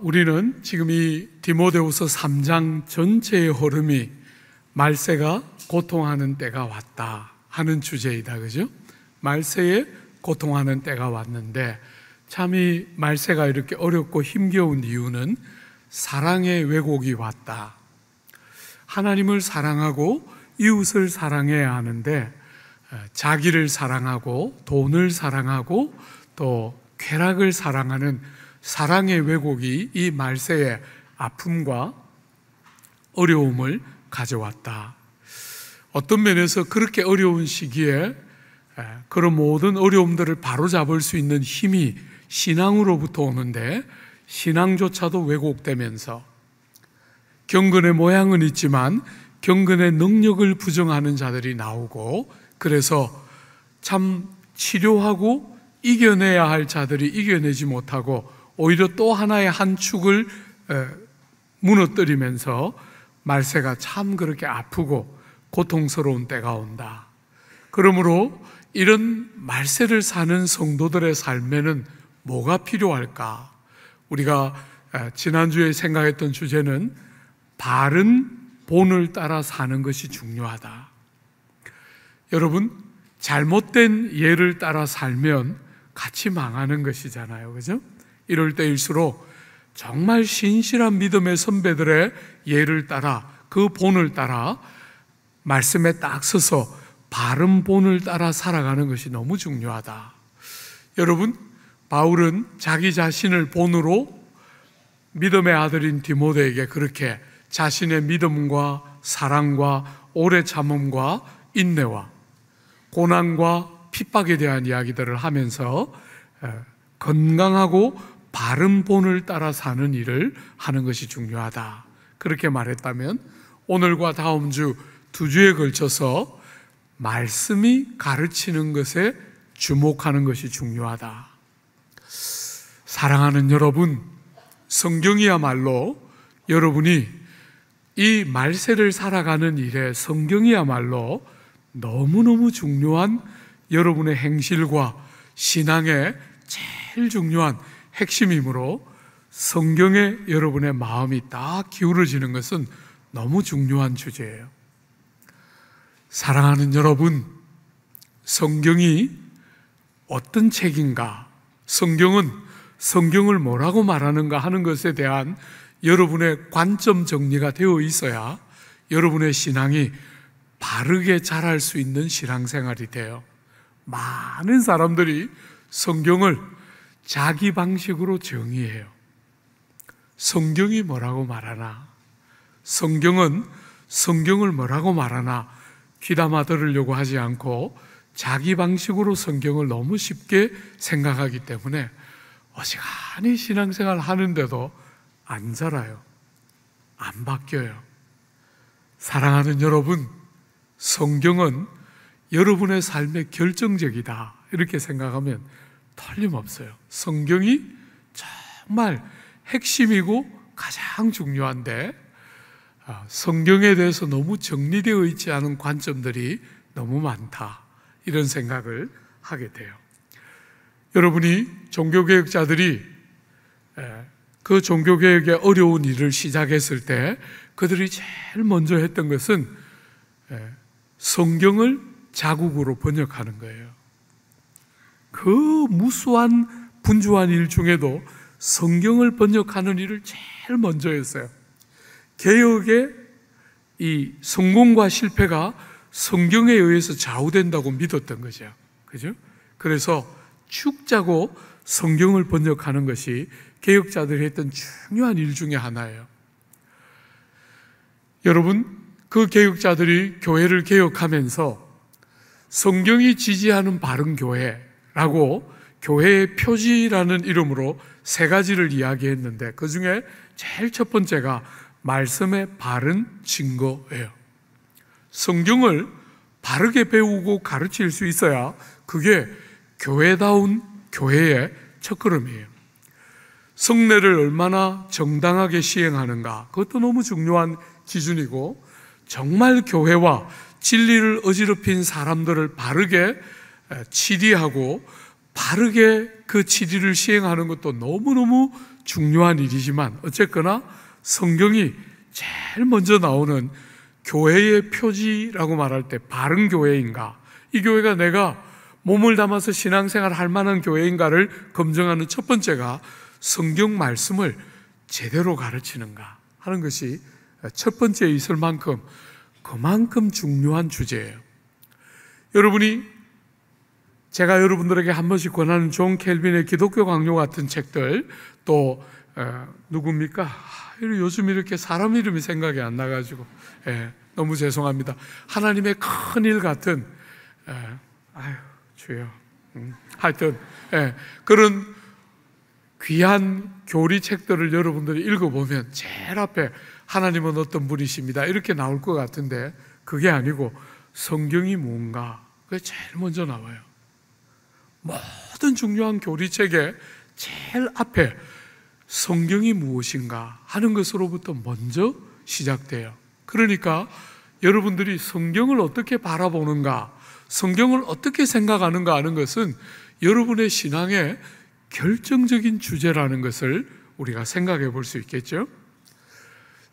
우리는 지금 이 디모데후서 3장 전체의 흐름이 말세가 고통하는 때가 왔다 하는 주제이다, 그죠? 말세에 고통하는 때가 왔는데, 참 이 말세가 이렇게 어렵고 힘겨운 이유는 사랑의 왜곡이 왔다. 하나님을 사랑하고 이웃을 사랑해야 하는데, 자기를 사랑하고 돈을 사랑하고 또 쾌락을 사랑하는 사랑의 왜곡이 이 말세의 아픔과 어려움을 가져왔다. 어떤 면에서 그렇게 어려운 시기에 그런 모든 어려움들을 바로잡을 수 있는 힘이 신앙으로부터 오는데, 신앙조차도 왜곡되면서 경건의 모양은 있지만 경건의 능력을 부정하는 자들이 나오고, 그래서 참 치료하고 이겨내야 할 자들이 이겨내지 못하고 오히려 또 하나의 한 축을 무너뜨리면서 말세가 참 그렇게 아프고 고통스러운 때가 온다. 그러므로 이런 말세를 사는 성도들의 삶에는 뭐가 필요할까? 우리가 지난주에 생각했던 주제는 바른 본을 따라 사는 것이 중요하다. 여러분, 잘못된 예를 따라 살면 같이 망하는 것이잖아요, 그죠? 이럴 때일수록 정말 신실한 믿음의 선배들의 예를 따라, 그 본을 따라 말씀에 딱 서서 바른 본을 따라 살아가는 것이 너무 중요하다. 여러분, 바울은 자기 자신을 본으로 믿음의 아들인 디모데에게 그렇게 자신의 믿음과 사랑과 오래 참음과 인내와 고난과 핍박에 대한 이야기들을 하면서 건강하고 바른 본을 따라 사는 일을 하는 것이 중요하다. 그렇게 말했다면 오늘과 다음 주 2주에 걸쳐서 말씀이 가르치는 것에 주목하는 것이 중요하다. 사랑하는 여러분, 성경이야말로 여러분이 이 말세를 살아가는 일에 성경이야말로 너무너무 중요한 여러분의 행실과 신앙의 제일 중요한 핵심이므로 성경에 여러분의 마음이 딱 기울어지는 것은 너무 중요한 주제예요. 사랑하는 여러분, 성경이 어떤 책인가, 성경은 성경을 뭐라고 말하는가 하는 것에 대한 여러분의 관점 정리가 되어 있어야 여러분의 신앙이 바르게 자랄 수 있는 신앙생활이 돼요. 많은 사람들이 성경을 자기 방식으로 정의해요. 성경이 뭐라고 말하나, 성경은 성경을 뭐라고 말하나 귀담아 들으려고 하지 않고 자기 방식으로 성경을 너무 쉽게 생각하기 때문에 어지간히 신앙생활 하는데도 안 자라요. 안 바뀌어요. 사랑하는 여러분, 성경은 여러분의 삶에 결정적이다 이렇게 생각하면 틀림없어요. 성경이 정말 핵심이고 가장 중요한데, 성경에 대해서 너무 정리되어 있지 않은 관점들이 너무 많다, 이런 생각을 하게 돼요. 여러분이 종교개혁자들이 그 종교개혁의 어려운 일을 시작했을 때 그들이 제일 먼저 했던 것은 성경을 자국으로 번역하는 거예요. 그 무수한 분주한 일 중에도 성경을 번역하는 일을 제일 먼저 했어요. 개혁의 이 성공과 실패가 성경에 의해서 좌우된다고 믿었던 거죠. 그죠? 그래서 축 짜고 성경을 번역하는 것이 개혁자들이 했던 중요한 일 중에 하나예요. 여러분, 그 개혁자들이 교회를 개혁하면서 성경이 지지하는 바른 교회라고 교회의 표지라는 이름으로 3가지를 이야기했는데, 그 중에 제일 첫 번째가 말씀의 바른 증거예요. 성경을 바르게 배우고 가르칠 수 있어야 그게 교회다운 교회의 첫걸음이에요. 성례를 얼마나 정당하게 시행하는가, 그것도 너무 중요한 기준이고, 정말 교회와 진리를 어지럽힌 사람들을 바르게 치리하고 바르게 그 치리를 시행하는 것도 너무너무 중요한 일이지만 어쨌거나 성경이 제일 먼저 나오는 교회의 표지라고 말할 때 바른 교회인가, 이 교회가 내가 몸을 담아서 신앙생활 할 만한 교회인가를 검증하는 첫 번째가 성경 말씀을 제대로 가르치는가 하는 것이 첫 번째에 있을 만큼 그만큼 중요한 주제예요. 여러분이, 제가 여러분들에게 한 번씩 권하는 존 켈빈의 기독교 강요 같은 책들, 또 누굽니까? 요즘 이렇게 사람 이름이 생각이 안 나가지고 너무 죄송합니다. 하나님의 큰 일 같은 아유 주여 하여튼 그런 귀한 교리책들을 여러분들이 읽어보면 제일 앞에 하나님은 어떤 분이십니다 이렇게 나올 것 같은데, 그게 아니고 성경이 뭔가, 그게 제일 먼저 나와요. 모든 중요한 교리책의 제일 앞에 성경이 무엇인가 하는 것으로부터 먼저 시작돼요. 그러니까 여러분들이 성경을 어떻게 바라보는가, 성경을 어떻게 생각하는가 하는 것은 여러분의 신앙의 결정적인 주제라는 것을 우리가 생각해 볼 수 있겠죠.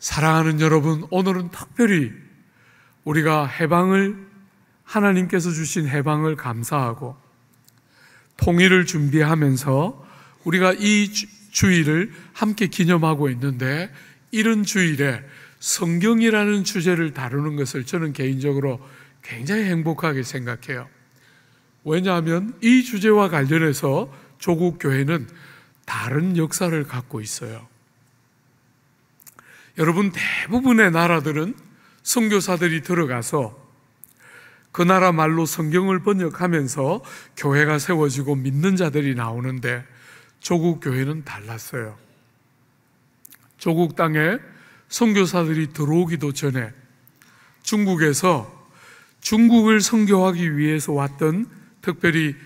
사랑하는 여러분, 오늘은 특별히 우리가 하나님께서 주신 해방을 감사하고 통일을 준비하면서 우리가 이 주일을 함께 기념하고 있는데, 이런 주일에 성경이라는 주제를 다루는 것을 저는 개인적으로 굉장히 행복하게 생각해요. 왜냐하면 이 주제와 관련해서 조국 교회는 다른 역사를 갖고 있어요. 여러분, 대부분의 나라들은 선교사들이 들어가서 그 나라 말로 성경을 번역하면서 교회가 세워지고 믿는 자들이 나오는데, 조국 교회는 달랐어요. 조국 땅에 선교사들이 들어오기도 전에 중국에서 중국을 선교하기 위해서 왔던, 특별히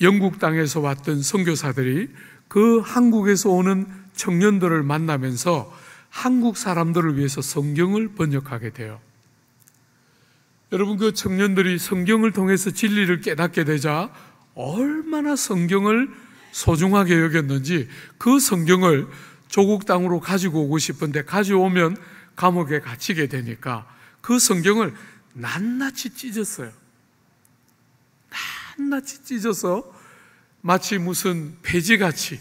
영국 땅에서 왔던 선교사들이 그 한국에서 오는 청년들을 만나면서 한국 사람들을 위해서 성경을 번역하게 돼요. 여러분, 그 청년들이 성경을 통해서 진리를 깨닫게 되자 얼마나 성경을 소중하게 여겼는지, 그 성경을 조국 땅으로 가지고 오고 싶은데 가져오면 감옥에 갇히게 되니까 그 성경을 낱낱이 찢었어요. 낱낱이 찢어서 마치 무슨 폐지같이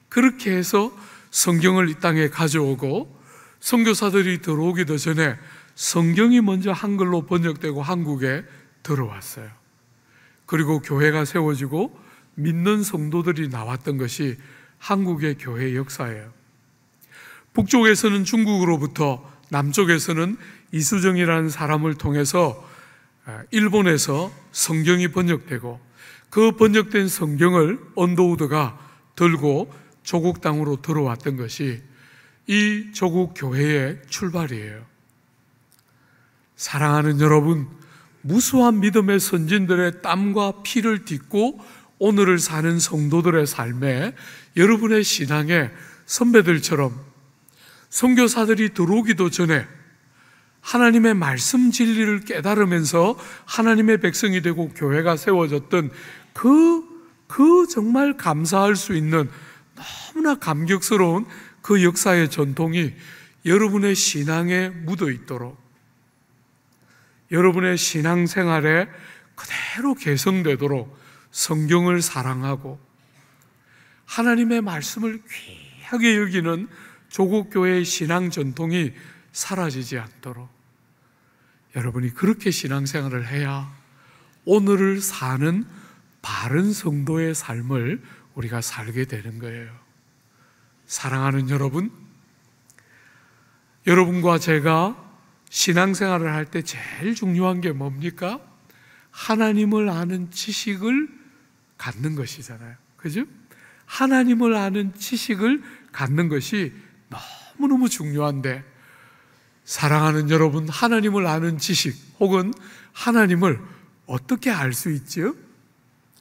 그렇게 해서 성경을 이 땅에 가져오고, 선교사들이 들어오기도 전에 성경이 먼저 한글로 번역되고 한국에 들어왔어요. 그리고 교회가 세워지고 믿는 성도들이 나왔던 것이 한국의 교회 역사예요. 북쪽에서는 중국으로부터, 남쪽에서는 이수정이라는 사람을 통해서 일본에서 성경이 번역되고, 그 번역된 성경을 언더우드가 들고 조국 땅으로 들어왔던 것이 이 조국 교회의 출발이에요. 사랑하는 여러분, 무수한 믿음의 선진들의 땀과 피를 딛고 오늘을 사는 성도들의 삶에, 여러분의 신앙에 선배들처럼 선교사들이 들어오기도 전에 하나님의 말씀 진리를 깨달으면서 하나님의 백성이 되고 교회가 세워졌던 그 정말 감사할 수 있는 너무나 감격스러운 그 역사의 전통이 여러분의 신앙에 묻어 있도록, 여러분의 신앙생활에 그대로 개성되도록 성경을 사랑하고 하나님의 말씀을 귀하게 여기는 조국교회의 신앙 전통이 사라지지 않도록 여러분이 그렇게 신앙생활을 해야 오늘을 사는 바른 성도의 삶을 우리가 살게 되는 거예요. 사랑하는 여러분, 여러분과 제가 신앙생활을 할 때 제일 중요한 게 뭡니까? 하나님을 아는 지식을 갖는 것이잖아요. 그죠? 하나님을 아는 지식을 갖는 것이 너무너무 중요한데, 사랑하는 여러분, 하나님을 아는 지식 혹은 하나님을 어떻게 알 수 있죠?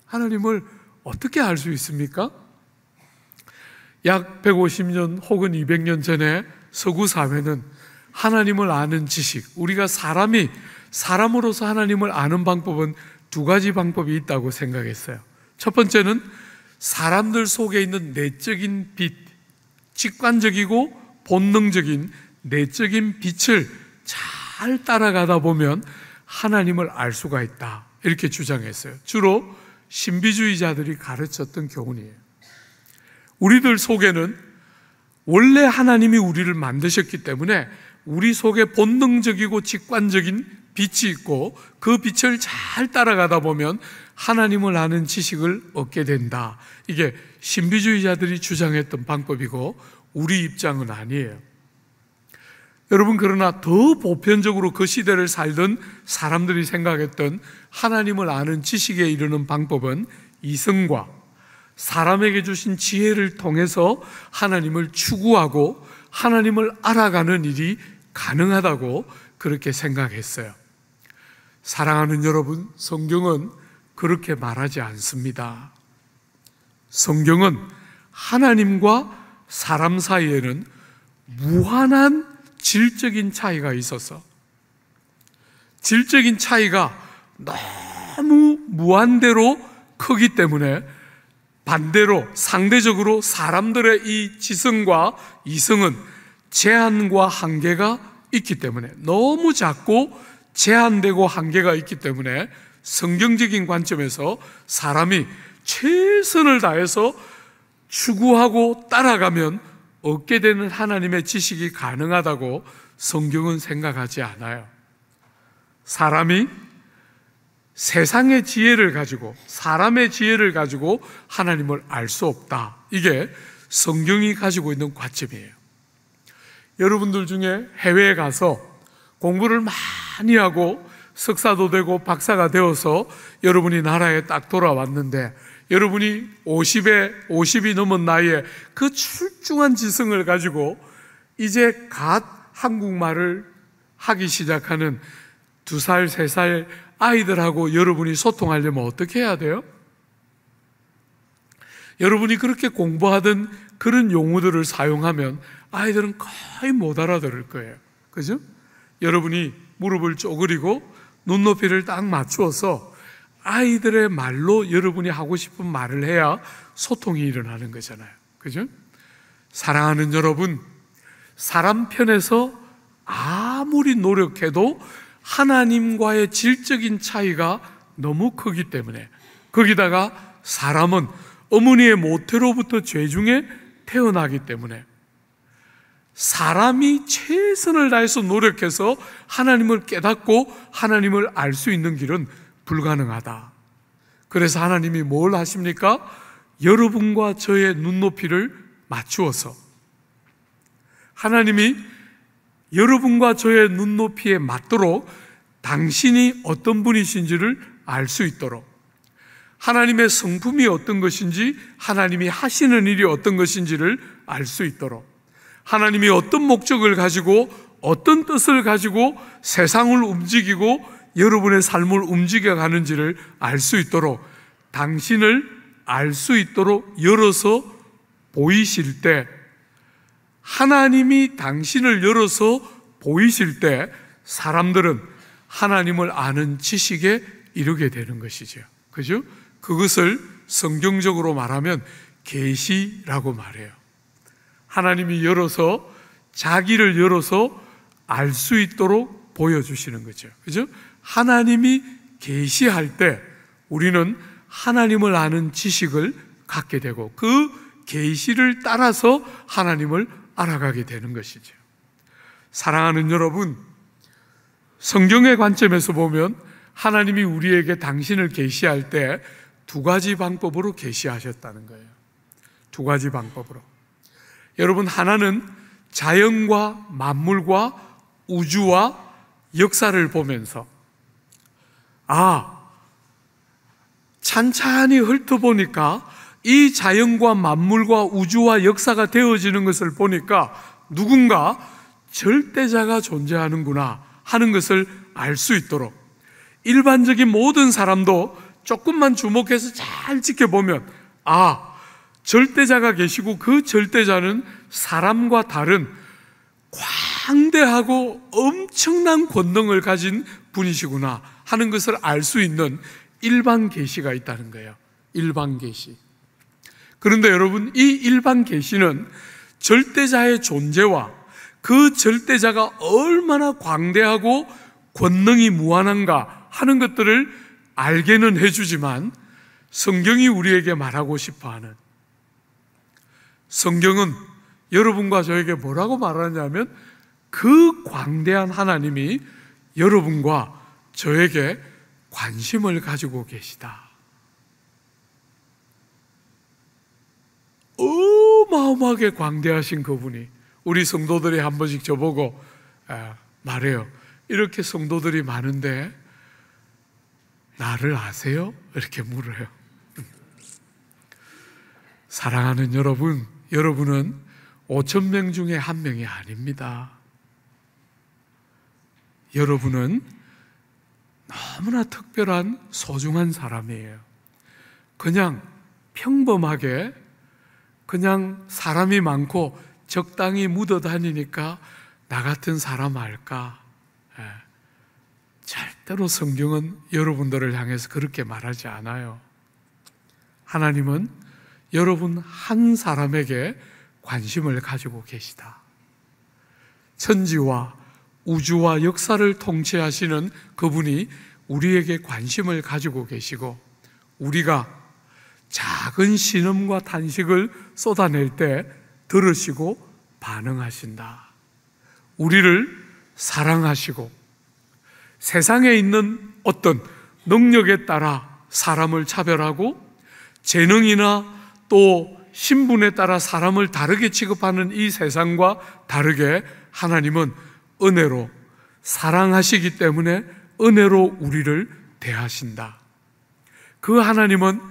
하나님을 어떻게 알 수 있습니까? 약 150년 혹은 200년 전에 서구 사회는 하나님을 아는 지식, 우리가 사람으로서 하나님을 아는 방법은 두 가지 방법이 있다고 생각했어요. 첫 번째는 사람들 속에 있는 내적인 빛, 직관적이고 본능적인 내적인 빛을 잘 따라가다 보면 하나님을 알 수가 있다, 이렇게 주장했어요. 주로 신비주의자들이 가르쳤던 교훈이에요. 우리들 속에는 원래 하나님이 우리를 만드셨기 때문에 우리 속에 본능적이고 직관적인 빛이 있고 그 빛을 잘 따라가다 보면 하나님을 아는 지식을 얻게 된다. 이게 신비주의자들이 주장했던 방법이고 우리 입장은 아니에요. 여러분, 그러나 더 보편적으로 그 시대를 살던 사람들이 생각했던 하나님을 아는 지식에 이르는 방법은 이성과 사람에게 주신 지혜를 통해서 하나님을 추구하고 하나님을 알아가는 일이 가능하다고 그렇게 생각했어요. 사랑하는 여러분, 성경은 그렇게 말하지 않습니다. 성경은 하나님과 사람 사이에는 무한한 질적인 차이가 있어서 질적인 차이가 너무 무한대로 크기 때문에 반대로 상대적으로 사람들의 이 지성과 이성은 제한과 한계가 있기 때문에, 너무 작고 제한되고 한계가 있기 때문에 성경적인 관점에서 사람이 최선을 다해서 추구하고 따라가면 얻게 되는 하나님의 지식이 가능하다고 성경은 생각하지 않아요. 사람이 세상의 지혜를 가지고, 사람의 지혜를 가지고 하나님을 알 수 없다. 이게 성경이 가지고 있는 관점이에요. 여러분들 중에 해외에 가서 공부를 많이 하고 석사도 되고 박사가 되어서 여러분이 나라에 딱 돌아왔는데, 여러분이 50이 넘은 나이에 그 출중한 지성을 가지고 이제 갓 한국말을 하기 시작하는 2살, 3살 아이들하고 여러분이 소통하려면 어떻게 해야 돼요? 여러분이 그렇게 공부하던 그런 용어들을 사용하면 아이들은 거의 못 알아들을 거예요. 그죠? 여러분이 무릎을 쪼그리고 눈높이를 딱 맞추어서 아이들의 말로 여러분이 하고 싶은 말을 해야 소통이 일어나는 거잖아요. 그죠? 사랑하는 여러분, 사람 편에서 아무리 노력해도 하나님과의 질적인 차이가 너무 크기 때문에, 거기다가 사람은 어머니의 모태로부터 죄 중에 태어나기 때문에 사람이 최선을 다해서 노력해서 하나님을 깨닫고 하나님을 알 수 있는 길은 불가능하다. 그래서 하나님이 뭘 하십니까? 여러분과 저의 눈높이를 맞추어서, 하나님이 여러분과 저의 눈높이에 맞도록 당신이 어떤 분이신지를 알 수 있도록, 하나님의 성품이 어떤 것인지, 하나님이 하시는 일이 어떤 것인지를 알 수 있도록, 하나님이 어떤 목적을 가지고 어떤 뜻을 가지고 세상을 움직이고 여러분의 삶을 움직여가는지를 알 수 있도록, 당신을 알 수 있도록 열어서 보이실 때, 하나님이 당신을 열어서 보이실 때 사람들은 하나님을 아는 지식에 이르게 되는 것이죠. 그죠? 그것을 성경적으로 말하면 계시라고 말해요. 하나님이 열어서, 자기를 열어서 알 수 있도록 보여주시는 거죠. 그죠? 하나님이 계시할 때 우리는 하나님을 아는 지식을 갖게 되고 그 계시를 따라서 하나님을 알아가게 되는 것이죠. 사랑하는 여러분, 성경의 관점에서 보면 하나님이 우리에게 당신을 계시할 때 2가지 방법으로 계시하셨다는 거예요. 2가지 방법으로. 여러분, 하나는 자연과 만물과 우주와 역사를 보면서, 찬찬히 훑어보니까 이 자연과 만물과 우주와 역사가 되어지는 것을 보니까 누군가 절대자가 존재하는구나 하는 것을 알 수 있도록, 일반적인 모든 사람도 조금만 주목해서 잘 지켜보면 절대자가 계시고 그 절대자는 사람과 다른 광대하고 엄청난 권능을 가진 분이시구나 하는 것을 알 수 있는 일반 계시가 있다는 거예요. 일반 계시. 그런데 여러분, 이 일반 계시는 절대자의 존재와 그 절대자가 얼마나 광대하고 권능이 무한한가 하는 것들을 알게는 해주지만, 성경이 우리에게 말하고 싶어하는, 성경은 여러분과 저에게 뭐라고 말하냐면, 그 광대한 하나님이 여러분과 저에게 관심을 가지고 계시다. 어마어마하게 광대하신 그분이, 우리 성도들이 한 번씩 저보고 말해요. 이렇게 성도들이 많은데 나를 아세요? 이렇게 물어요. 사랑하는 여러분, 여러분은 5,000명 중에 한 명이 아닙니다. 여러분은 너무나 특별한 소중한 사람이에요. 그냥 평범하게 그냥 사람이 많고 적당히 묻어 다니니까 나 같은 사람 알까? 절대로 성경은 여러분들을 향해서 그렇게 말하지 않아요. 하나님은 여러분 한 사람에게 관심을 가지고 계시다. 천지와 우주와 역사를 통치하시는 그분이 우리에게 관심을 가지고 계시고, 우리가 작은 신음과 탄식을 쏟아낼 때 들으시고 반응하신다. 우리를 사랑하시고 세상에 있는 어떤 능력에 따라 사람을 차별하고 재능이나 또 신분에 따라 사람을 다르게 취급하는 이 세상과 다르게 하나님은 은혜로 사랑하시기 때문에 은혜로 우리를 대하신다. 그 하나님은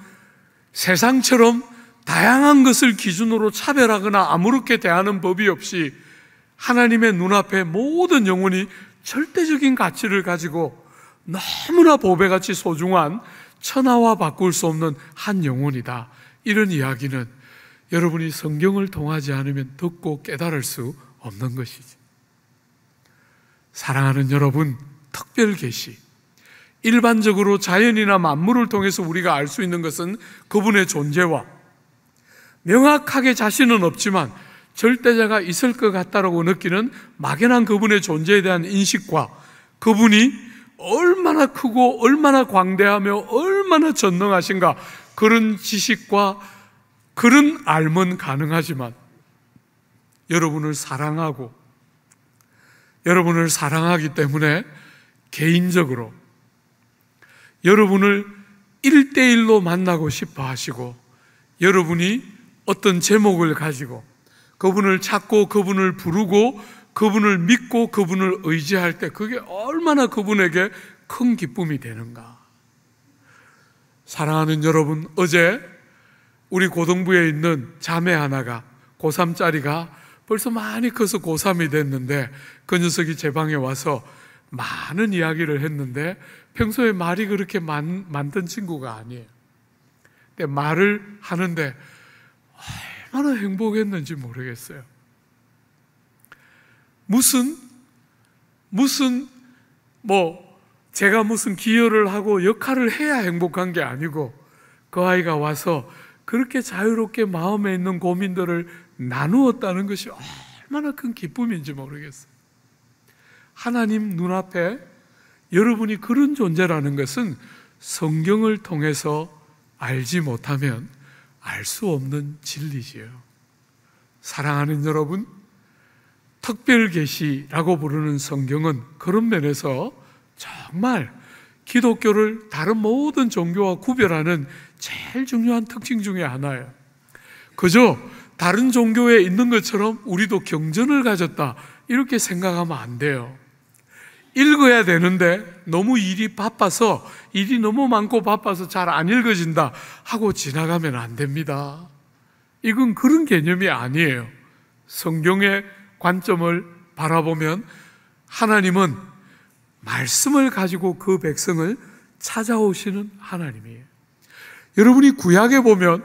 세상처럼 다양한 것을 기준으로 차별하거나 아무렇게 대하는 법이 없이 하나님의 눈앞에 모든 영혼이 절대적인 가치를 가지고 너무나 보배같이 소중한 천하와 바꿀 수 없는 한 영혼이다. 이런 이야기는 여러분이 성경을 통하지 않으면 듣고 깨달을 수 없는 것이지. 사랑하는 여러분, 특별 계시, 일반적으로 자연이나 만물을 통해서 우리가 알 수 있는 것은 그분의 존재와 명확하게 자신은 없지만 절대자가 있을 것 같다라고 느끼는 막연한 그분의 존재에 대한 인식과 그분이 얼마나 크고 얼마나 광대하며 얼마나 전능하신가, 그런 지식과 그런 알면 가능하지만 여러분을 사랑하기 때문에 개인적으로 여러분을 1대1로 만나고 싶어 하시고, 여러분이 어떤 제목을 가지고 그분을 찾고 그분을 부르고 그분을 믿고 그분을 의지할 때 그게 얼마나 그분에게 큰 기쁨이 되는가. 사랑하는 여러분, 어제 우리 고등부에 있는 자매 하나가, 고3짜리가 벌써 많이 커서 고3이 됐는데 그 녀석이 제 방에 와서 많은 이야기를 했는데 평소에 말이 그렇게 많던 친구가 아니에요. 근데 말을 하는데 얼마나 행복했는지 모르겠어요. 제가 무슨 기여를 하고 역할을 해야 행복한 게 아니고, 그 아이가 와서 그렇게 자유롭게 마음에 있는 고민들을 나누었다는 것이 얼마나 큰 기쁨인지 모르겠어요. 하나님 눈앞에 여러분이 그런 존재라는 것은 성경을 통해서 알지 못하면 알 수 없는 진리지요. 사랑하는 여러분, 특별 계시라고 부르는 성경은 그런 면에서 정말 기독교를 다른 모든 종교와 구별하는 제일 중요한 특징 중에 하나예요. 그저 다른 종교에 있는 것처럼 우리도 경전을 가졌다 이렇게 생각하면 안 돼요. 읽어야 되는데 너무 일이 너무 많고 바빠서 잘 안 읽어진다 하고 지나가면 안 됩니다. 이건 그런 개념이 아니에요. 성경의 관점을 바라보면 하나님은 말씀을 가지고 그 백성을 찾아오시는 하나님이에요. 여러분이 구약에 보면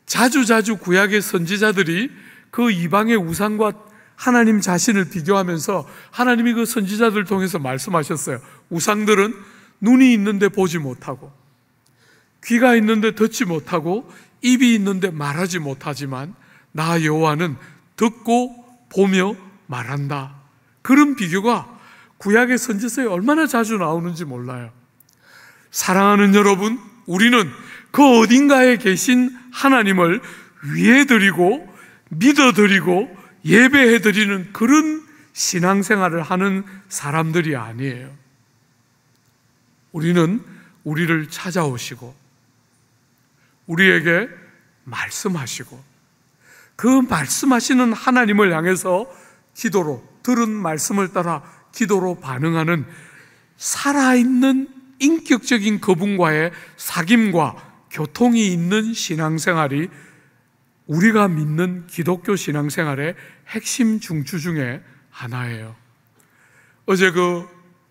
자주 구약의 선지자들이 그 이방의 우상과 하나님 자신을 비교하면서 하나님이 그 선지자들을 통해서 말씀하셨어요. 우상들은 눈이 있는데 보지 못하고 귀가 있는데 듣지 못하고 입이 있는데 말하지 못하지만 나 여호와는 듣고 보며 말한다. 그런 비교가 구약의 선지서에 얼마나 자주 나오는지 몰라요. 사랑하는 여러분, 우리는 그 어딘가에 계신 하나님을 위해드리고 믿어드리고 예배해드리는 그런 신앙생활을 하는 사람들이 아니에요. 우리는 우리를 찾아오시고 우리에게 말씀하시고 그 말씀하시는 하나님을 향해서 기도로, 들은 말씀을 따라 기도로 반응하는 살아있는 인격적인 그분과의 사귐과 교통이 있는 신앙생활이 우리가 믿는 기독교 신앙생활의 핵심 중추 중에 하나예요. 어제 그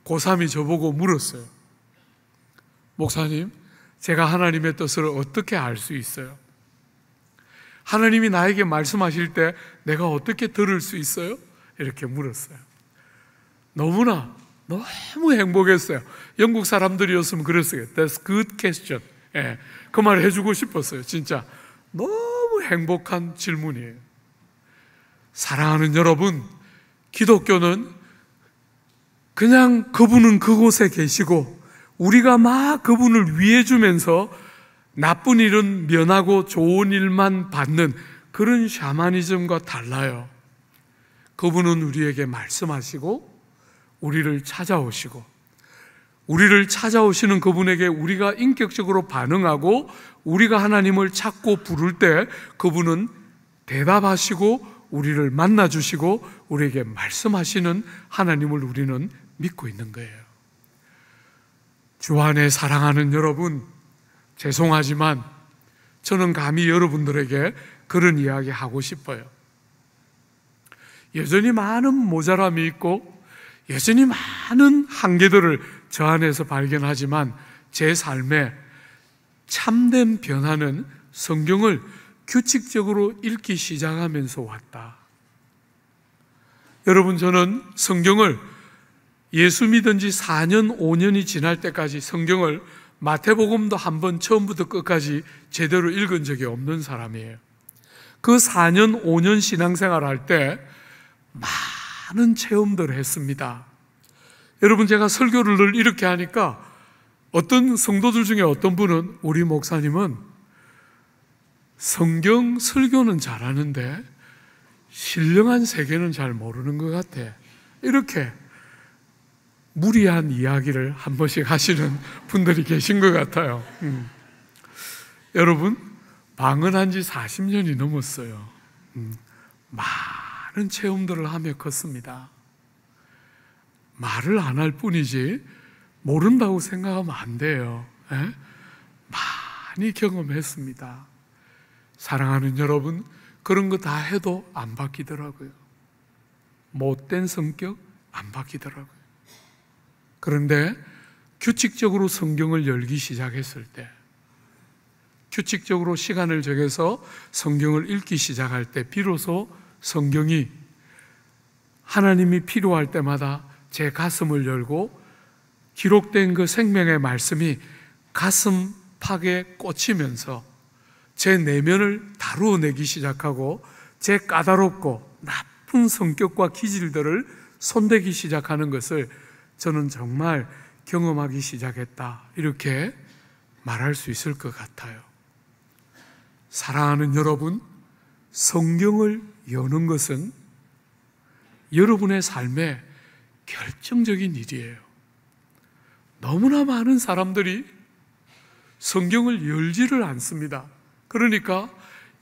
고3이 저보고 물었어요. 목사님, 제가 하나님의 뜻을 어떻게 알 수 있어요? 하나님이 나에게 말씀하실 때 내가 어떻게 들을 수 있어요? 이렇게 물었어요. 너무 행복했어요. 영국 사람들이었으면 그랬어요. That's good question. 예, 그 말 해주고 싶었어요. 진짜 너무 행복한 질문이에요. 사랑하는 여러분, 기독교는 그냥 그분은 그곳에 계시고 우리가 막 그분을 위해주면서 나쁜 일은 면하고 좋은 일만 받는 그런 샤머니즘과 달라요. 그분은 우리에게 말씀하시고 우리를 찾아오시고 우리를 찾아오시는 그분에게 우리가 인격적으로 반응하고 우리가 하나님을 찾고 부를 때 그분은 대답하시고 우리를 만나주시고 우리에게 말씀하시는 하나님을 우리는 믿고 있는 거예요. 주 안에 사랑하는 여러분, 죄송하지만 저는 감히 여러분들에게 그런 이야기 하고 싶어요. 여전히 많은 모자람이 있고 여전히 많은 한계들을 저 안에서 발견하지만 제 삶에 참된 변화는 성경을 규칙적으로 읽기 시작하면서 왔다. 여러분, 저는 성경을 예수 믿은 지 4년, 5년이 지날 때까지 성경을 마태복음도 한번 처음부터 끝까지 제대로 읽은 적이 없는 사람이에요. 그 4년, 5년 신앙생활 할 때 많은 체험들을 했습니다. 여러분, 제가 설교를 늘 이렇게 하니까 어떤 성도들 중에 어떤 분은 우리 목사님은 성경 설교는 잘하는데 신령한 세계는 잘 모르는 것 같아. 이렇게 무리한 이야기를 한 번씩 하시는 분들이 계신 것 같아요. 여러분, 방언한 지 40년이 넘었어요. 많은 체험들을 하며 컸습니다. 말을 안 할 뿐이지 모른다고 생각하면 안 돼요. 많이 경험했습니다. 사랑하는 여러분, 그런 거 다 해도 안 바뀌더라고요. 못된 성격 안 바뀌더라고요. 그런데 규칙적으로 성경을 열기 시작했을 때, 규칙적으로 시간을 정해서 성경을 읽기 시작할 때 비로소 성경이 하나님이 필요할 때마다 제 가슴을 열고 기록된 그 생명의 말씀이 가슴팍에 꽂히면서 제 내면을 다루어내기 시작하고 제 까다롭고 나쁜 성격과 기질들을 손대기 시작하는 것을 저는 정말 경험하기 시작했다, 이렇게 말할 수 있을 것 같아요. 사랑하는 여러분, 성경을 여는 것은 여러분의 삶에 결정적인 일이에요. 너무나 많은 사람들이 성경을 열지를 않습니다. 그러니까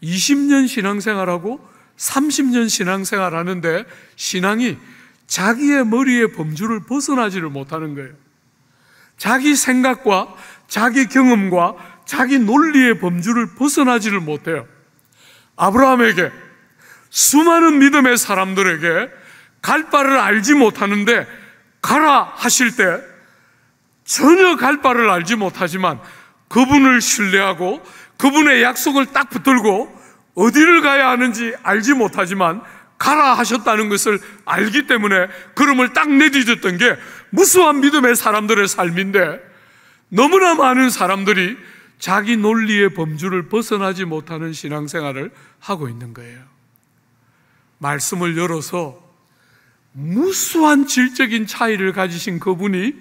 20년 신앙생활하고 30년 신앙생활 하는데 신앙이 자기의 머리의 범주를 벗어나지를 못하는 거예요. 자기 생각과 자기 경험과 자기 논리의 범주를 벗어나지를 못해요. 아브라함에게, 수많은 믿음의 사람들에게 갈 바를 알지 못하는데 가라 하실 때 전혀 갈 바를 알지 못하지만 그분을 신뢰하고 그분의 약속을 딱 붙들고 어디를 가야 하는지 알지 못하지만 가라 하셨다는 것을 알기 때문에 걸음을 딱 내디뎠던 게 무수한 믿음의 사람들의 삶인데, 너무나 많은 사람들이 자기 논리의 범주를 벗어나지 못하는 신앙생활을 하고 있는 거예요. 말씀을 열어서 무수한 질적인 차이를 가지신 그분이